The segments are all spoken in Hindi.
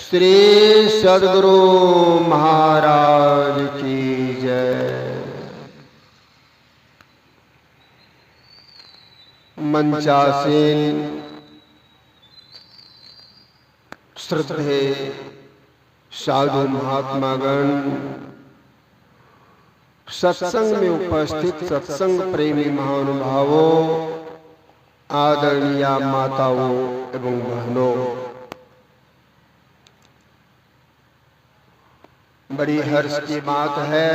श्री सद्गुरु महाराज की जय। मंचासीन श्रद्धे साधु महात्मागण, सत्संग में उपस्थित सत्संग प्रेमी महानुभावों, आदरणीय माताओं एवं बहनों, बड़ी हर्ष की बात है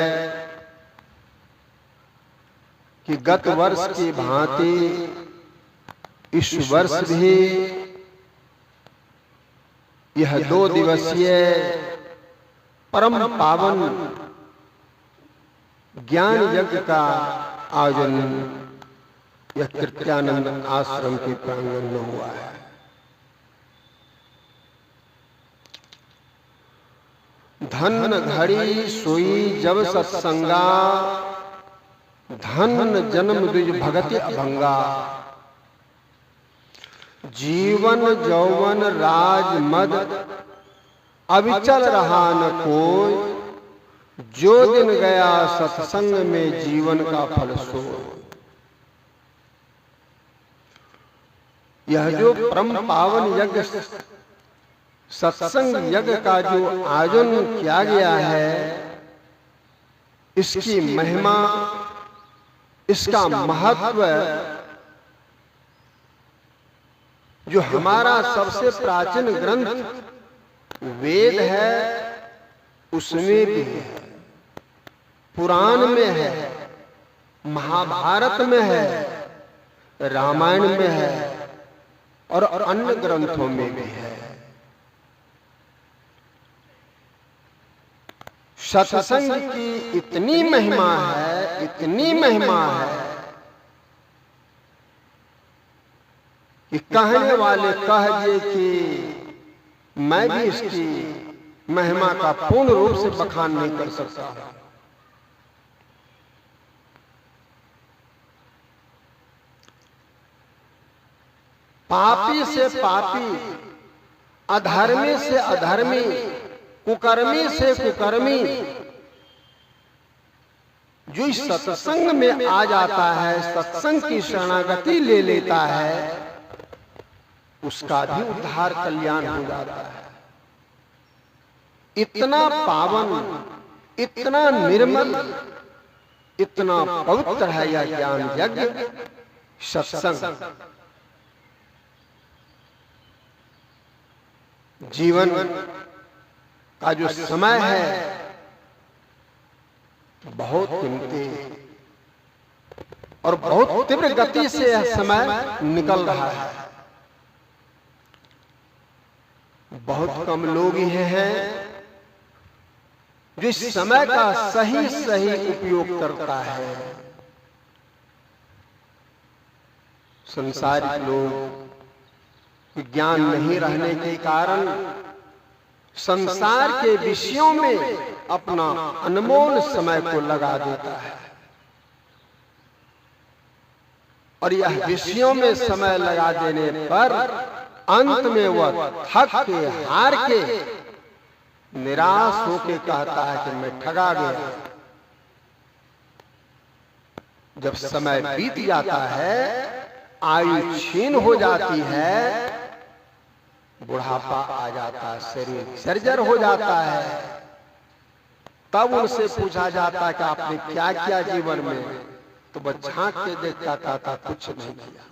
कि गत वर्ष की भांति इस वर्ष भी यह 2 दिवसीय परम पावन ज्ञान यज्ञ का आयोजन यह कृत्यानंद आश्रम के प्रांगण में हुआ है। धन घड़ी सोई जब सत्संगा, धन जन्म द्विज भगति अभंगा। जीवन यौवन राज मद अविचल रहा न कोई, जो दिन गया सत्संग में जीवन का फल सो। यह जो परम पावन यज्ञ सत्संग यज्ञ का जो आयोजन किया गया है, इसकी महिमा, इसका महत्व, जो हमारा सबसे प्राचीन ग्रंथ वेद है उसमें भी है, पुराण में है, महाभारत में है, रामायण में है और अन्य ग्रंथों में भी है। सत्संग की इतनी महिमा है, इतनी महिमा है कि कहने वाले कह दिए कि मैं भी इसकी महिमा का पूर्ण रूप से बखान नहीं कर सकता। पापी से पापी, अधर्मी से अधर्मी, कुकर्मी से कुकर्मी जो इस सत्संग में आ जाता है, सत्संग की शरणागति ले लेता है, उसका भी उद्धार कल्याण हो जाता है। इतना पावन, इतना निर्मल, इतना पवित्र है यह ज्ञान यज्ञ सत्संग। जीवन का जो समय है बहुत कीमती और बहुत तीव्र गति से यह समय निकल रहा है। बहुत कम लोग ही हैं जो इस समय का सही सही उपयोग करता है। संसारिक लोग ज्ञान नहीं रहने के कारण संसार के विषयों में अपना अनमोल समय को लगा देता है और यह विषयों में समय लगा देने पर अंत में वह थक के, हार के, निराश होके कहता है कि मैं ठगा गया। जब समय बीत जाता है, आयु क्षीण हो जाती है, बुढ़ापा आ जाता है, शरीर जर्जर हो जाता है, तब उनसे पूछा जाता है कि आपने क्या किया जीवन में, तो वह झांक के देखता था कुछ नहीं किया।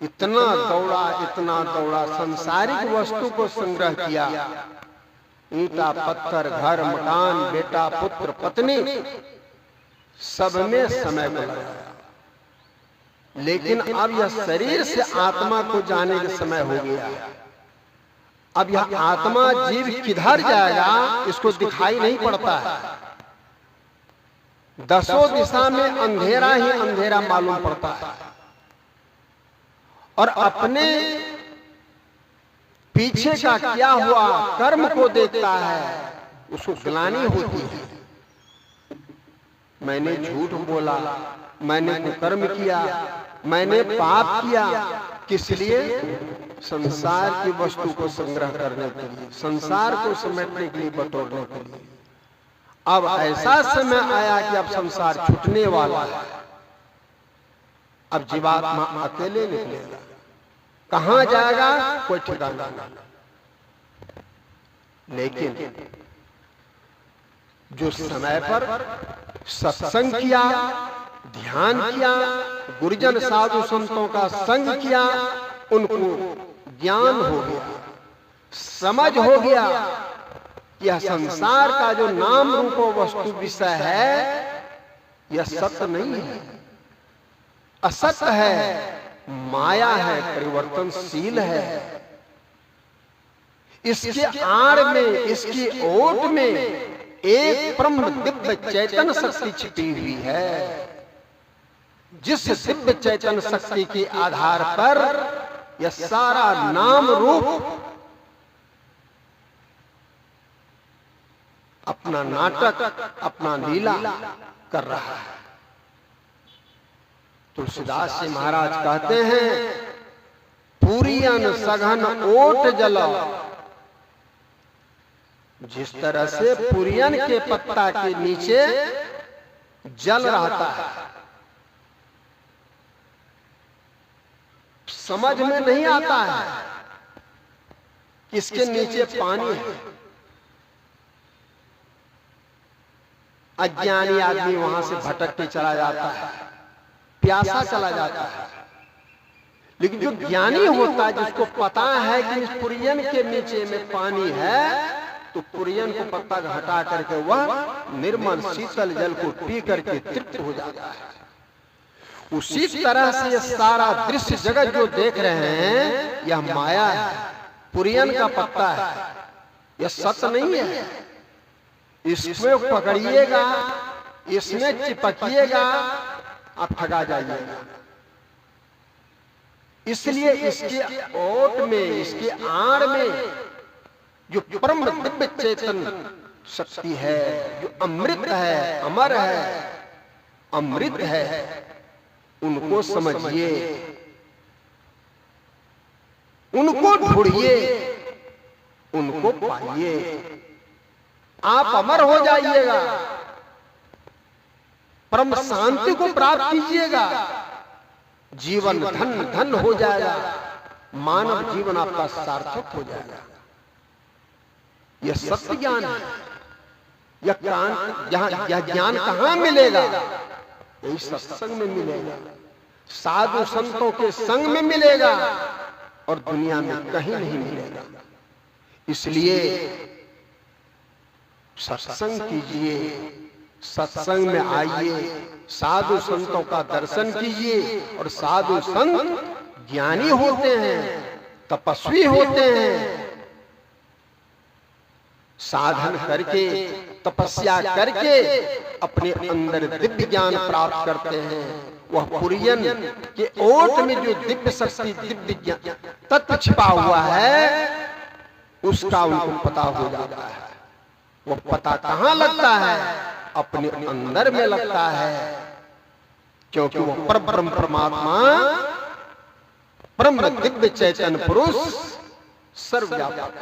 इतना दौड़ा, संसारिक वस्तु को संग्रह किया, ईंटा पत्थर, घर मकान, बेटा पुत्र पत्नी, सब में समय को लगाया। लेकिन अब यह शरीर से आत्मा को जाने का समय हो गया। अब यह आत्मा जीव किधर जाएगा इसको दिखाई नहीं पड़ता है। दसों दिशा में अंधेरा ही अंधेरा मालूम पड़ता है और अपने पीछे का क्या हुआ कर्म को देखता है, उसको ग्लानि होती है। मैंने झूठ बोला, मैंने कुकर्म किया, मैंने पाप किया, किस लिए? संसार की वस्तु को संग्रह करने के लिए, संसार को समेटने के लिए, बटोरने के लिए। अब ऐसा समय आया कि अब संसार छूटने वाला है। अब जीवात्मा अकेले निकलेगा, कहां जाएगा कोई ठिकाना नहीं। लेकिन जो समय पर सत्संग किया, ध्यान किया, गुरुजन साधु संतों का संग किया, उनको ज्ञान हो गया, समझ हो गया, यह संसार का जो नाम रूप वस्तु विषय है यह सत्य नहीं है, असत्य है, माया है, परिवर्तनशील है। इसके आड़ में, इसकी ओट में एक ब्रह्म दिव्य चैतन्य शक्ति छिपी हुई है, जिस दिव्य चैतन्य शक्ति के आधार पर यह सारा नाम रूप अपना नाटक, अपना लीला कर रहा है। तुलसीदास जी महाराज कहते हैं, पुरियन सघन ओट जल। जिस तरह से पुरियन के पत्ता के नीचे जल रहता है, समझ में नहीं आता है कि इसके नीचे पानी है। अज्ञानी आदमी वहां से भटक के चला जाता है, प्यासा चला जाता है। लेकिन जो ज्ञानी होता है, जिसको पता है कि इस पुरियन के नीचे में पानी है, तो पुरियन को पत्ता हटा करके वह निर्मल शीतल जल को पी करके तृप्त हो जाता है। उसी तरह से यह सारा दृश्य जगत जो देख रहे हैं यह माया है, पुरियन का पत्ता है, यह सत्य नहीं है। इसमें पकड़िएगा, इसमें चिपकिएगा, आप ठगा जाइएगा। इसलिए इसके ओट में, इसके आड़ में जो परम दिव्य चेतन शक्ति है, जो अमृत है, अमर है, अमृत है, उनको समझिए, उनको ढूंढिए, उनको पाइए, आप अमर हो जाइएगा, परम शांति को प्राप्त कीजिएगा, जीवन धन धन हो जाएगा, मानव जीवन आपका सार्थक हो जाएगा। यह सत्य ज्ञान है। यह ज्ञान कहां मिलेगा? यही सत्संग में मिलेगा, साधु संतों के संग में मिलेगा, और दुनिया में कहीं नहीं मिलेगा। इसलिए सत्संग कीजिए, सत्संग में आइए, साधु संतों का दर्शन कीजिए। और साधु संत ज्ञानी होते हैं, तपस्वी होते हैं, साधन करके, तपस्या करके अपने अंदर दिव्य ज्ञान प्राप्त करते हैं। वह पुरियन के ओट में जो दिव्य शक्ति, दिव्य ज्ञान तत्व छिपा हुआ है, उसका उनको पता हो जाता है। वह पता कहां लगता है? अपने अंदर में लगता है, क्योंकि वह परब्रह्म परमात्मा, परम दिव्य चैतन्य पुरुष सर्वव्यापक,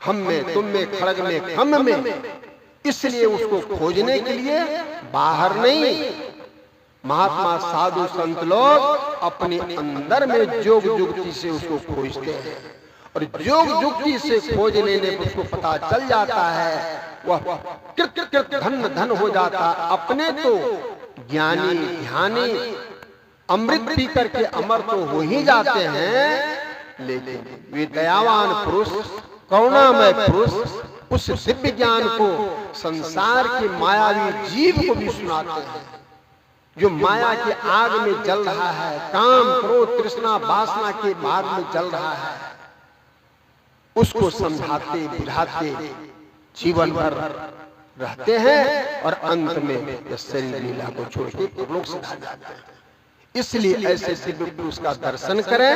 हम में, तुम में, खड़ग में, खम में। इसलिए उसको खोजने के लिए बाहर नहीं, महात्मा साधु संत लोग अपने अंदर में जोग जुगती से उसको खोजते हैं, और जोग जुगती से खोज लेने पर उसको पता चल जाता है, वह कृत कृत धन धन हो जाता। अपने तो ज्ञानी ध्यानी अमृत पी करके अमर तो हो ही जाते हैं, लेकिन वे दयावान पुरुष, करुणामय पुरुष उस दिव्य ज्ञान को संसार के मायावी जीव को भी सुनाते हैं, जो माया के आग में जल रहा है, काम क्रोध तृष्णा वासना के भाग में जल रहा है, उसको समझाते बुझाते जीवन भर रहते हैं, और अंत में यह शरीर लीला को छोड़ के परलोक सिधा जाते हैं। इसलिए ऐसे दिव्य पुरुष का दर्शन करें,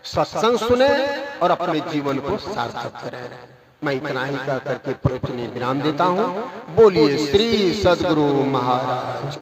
सत्संग सुने, और अपने जीवन को सार्थक करें। मैं इतना ही कह करके प्रवचन विराम देता हूँ। बोलिए श्री सद्गुरु महाराज।